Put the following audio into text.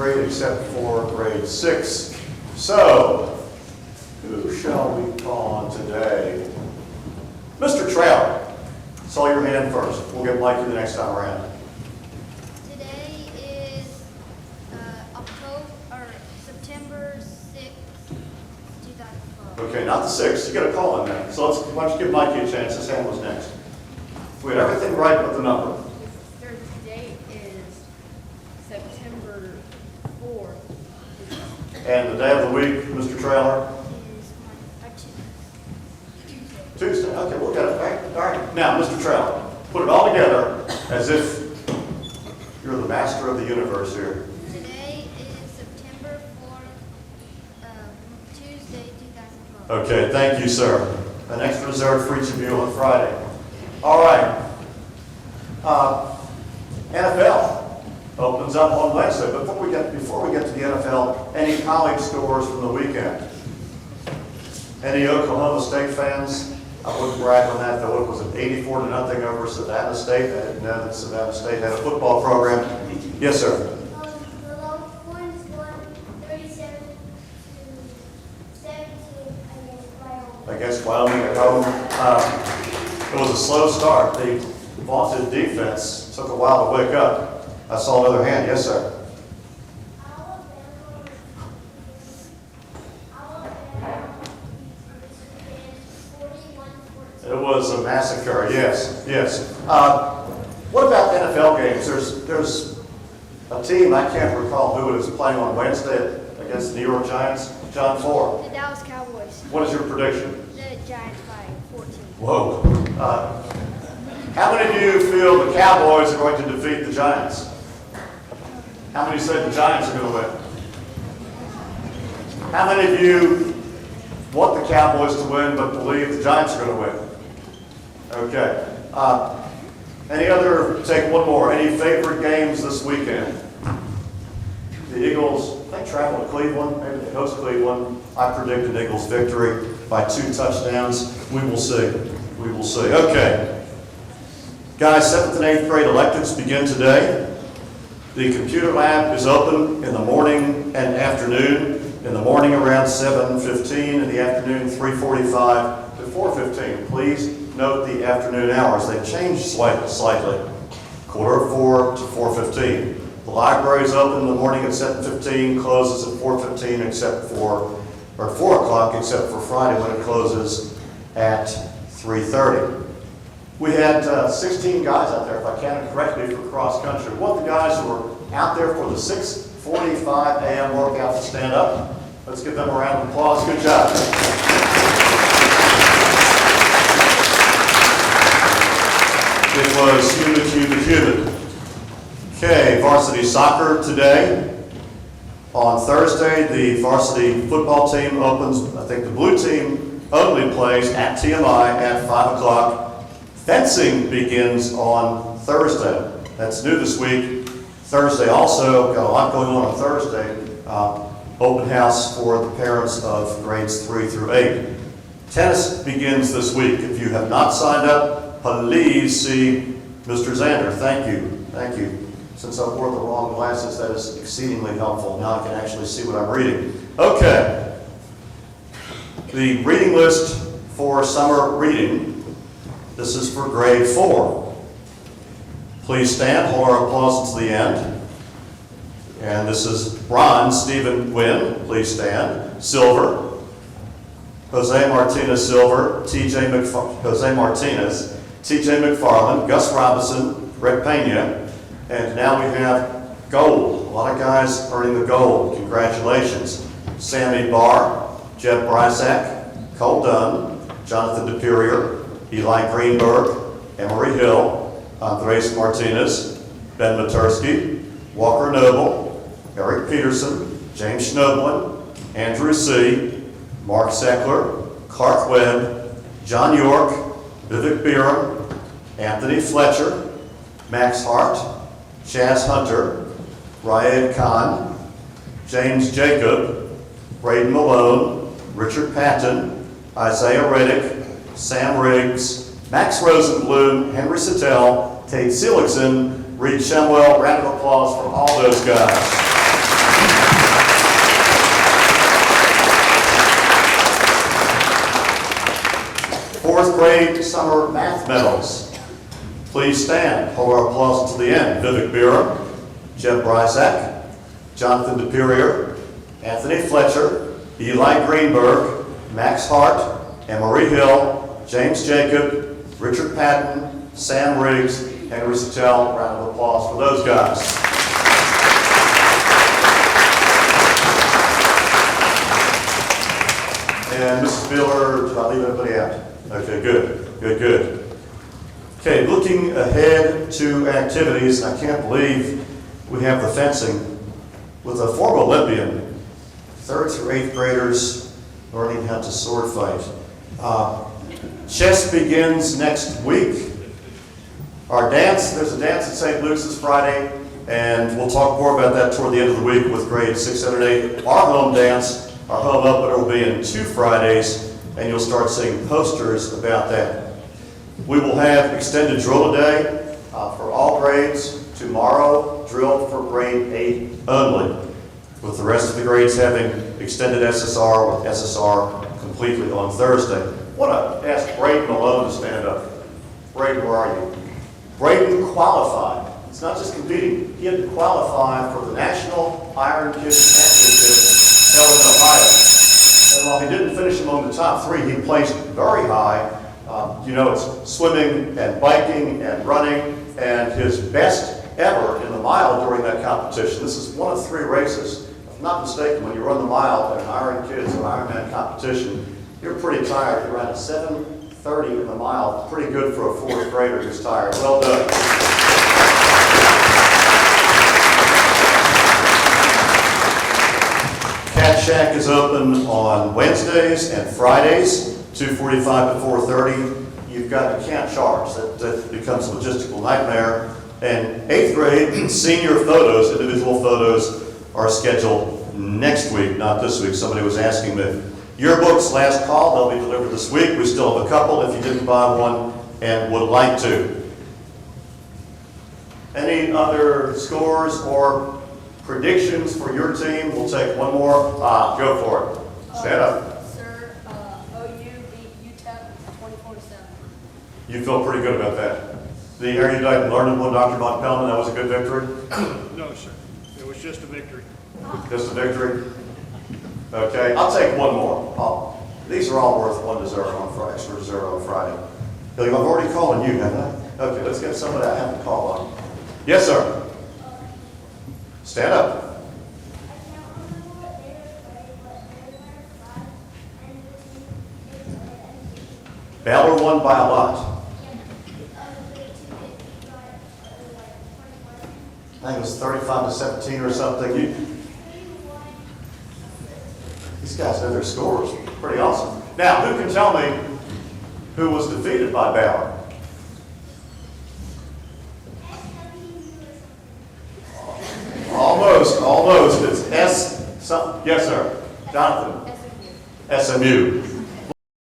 grade except for grade 6. So, who shall we call on today? Mr. Trailer. Saw your hand first. We'll get Mikey the next time around. Today is September 6th, 2012. Okay, not the 6th. You got to call on that. So why don't you give Mikey a chance? His hand was next. We had everything right but the number. Their date is September 4th. And the day of the week, Mr. Trailer? Tuesday. Okay, we'll get it back. All right. Now, Mr. Trailer, put it all together as if you're the master of the universe here. Today is September 4th, Tuesday, 2012. Okay, thank you, sir. An extra reserved for each of you on Friday. All right. NFL opens up on Wednesday. Before we get to the NFL, any college scores from the weekend? Any Oklahoma State fans? I wouldn't brag on that, though. It was an 84-0 over Savannah State. I didn't know that Savannah State had a football program. Yes, sir. The Longhorns won 37-17 Against Wyoming at home. It was a slow start. The vaunted defense took a while to wake up. I saw another hand. Yes, sir. It was a massacre. Yes, yes. What about NFL games? There's a team, I can't recall who it is, playing on Wednesday against the New York Giants. John Ford. The Dallas Cowboys. What is your prediction? The Giants by 14. Whoa. How many of you feel the Cowboys are going to defeat the Giants? How many said the Giants are going to win? How many of you want the Cowboys to win but believe the Giants are going to win? Okay. Take one more. Any favorite games this weekend? The Eagles, they travel to Cleveland. Maybe they host Cleveland. I predict an Eagles victory by 2 touchdowns. We will see. We will see. Okay. Guys, 7th and 8th grade electives begin today. The computer lab is open in the morning and afternoon. In the morning around 7:15, in the afternoon 3:45 to 4:15. Please note the afternoon hours. They've changed slightly. 3:45 to 4:15. The library is open in the morning at 7:15, closes at 4:15 or 4 o'clock except for Friday when it closes at 3:30. We had 16 guys out there, if I counted correctly, for cross country. Want the guys who were out there for the 6:45 a.m. workout to stand up? Let's give them a round of applause. Good job. It was humid. Okay, varsity soccer today. On Thursday, the varsity football team opens, I think the blue team only plays at TMI at 5 o'clock. Fencing begins on Thursday. That's new this week. Thursday also, got a lot going on Thursday. Open house for the parents of grades 3 through 8. Tennis begins this week. If you have not signed up, please see Mr. Zander. Thank you. Thank you. Since I wore the wrong glasses, that is exceedingly helpful. Now I can actually see what I'm reading. Okay. The reading list for summer reading. This is for grade 4. Please stand. Hold our applause until the end. And this is bronze, Stephen Wynn. Please stand. Silver, Jose Martinez Silver, Jose Martinez, T.J. McFarland, Gus Robinson, Rick Pena. And now we have gold. A lot of guys earning the gold. Congratulations. Sammy Barr, Jeb Brysack, Cole Dunn, Jonathan DePurier, Eli Greenberg, Emery Hill, Andres Martinez, Ben Matursky, Walker Noble, Eric Peterson, James Schnoblin, Andrew C., Mark Seckler, Clark Webb, John York, Vivek Biram, Anthony Fletcher, Max Hart, Chaz Hunter, Raed Khan, James Jacob, Braden Malone, Richard Patton, Isaiah Reddick, Sam Riggs, Max Rosenblum, Henry Sattel, Tate Seligson, Reed Shemwell. Round of applause from all those guys. fourth grade summer math medals. Please stand. Hold our applause until the end. Vivek Bira, Jeb Bryzak, Jonathan DePerier, Anthony Fletcher, Eli Greenberg, Max Hart, Emery Hill, James Jacob, Richard Patton, Sam Riggs, Henry Sattel. Round of applause for those guys. And Mrs. Miller, did I leave anybody out? Okay, good. Okay, looking ahead to activities, I can't believe we have the fencing with a former Olympian, 3rd through 8th graders learning how to sword fight. Chess begins next week. Our dance, there's a dance at St. Luke's this Friday, and we'll talk more about that toward the end of the week with grades 6, 7, and 8. Our home dance, our home opener will be in 2 Fridays, and you'll start seeing posters about that. We will have extended drill today for all grades. Tomorrow, drill for grade 8 only, with the rest of the grades having extended SSR with SSR completely on Thursday. I want to ask Braden Malone to stand up. Braden, where are you? Braden qualified. It's not just competing. He had to qualify for the National Iron Kids Championship held in Ohio. And while he didn't finish among the top 3, he placed very high. It's swimming and biking and running, and his best ever in the mile during that competition. This is one of 3 races. If I'm not mistaken, when you run the mile in an Iron Kids or Ironman competition, you're pretty tired. You're around 7:30 in the mile. Pretty good for a 4th grader who's tired. Well done. Cat Shack is open on Wednesdays and Fridays, 2:45 to 4:30. You can't charge. That becomes a logistical nightmare. And 8th grade senior photos, individual photos, are scheduled next week, not this week. Somebody was asking me. Yearbooks, last call, they'll be delivered this week. We still have a couple if you didn't buy one and would like to. Any other scores or predictions for your team? We'll take one more. Go for it. Stand up. Sir, OU beat UTEP 24-7. You feel pretty good about that. The erudite and learned one, Dr. Von Pellman, that was a good victory? No, sir. It was just a victory. Just a victory? Okay, I'll take one more. These are all worth one dessert on Friday, extra dessert on Friday. I've already called on you, haven't I? Okay, let's get somebody I haven't called on. Yes, sir. Stand up. Ballard won by a lot. I think it was 35-17 or something. These guys know their scores. Pretty awesome. Now, who can tell me who was defeated by Ballard? Almost. It's S something. Yes, sir. Jonathan. SMU. SMU.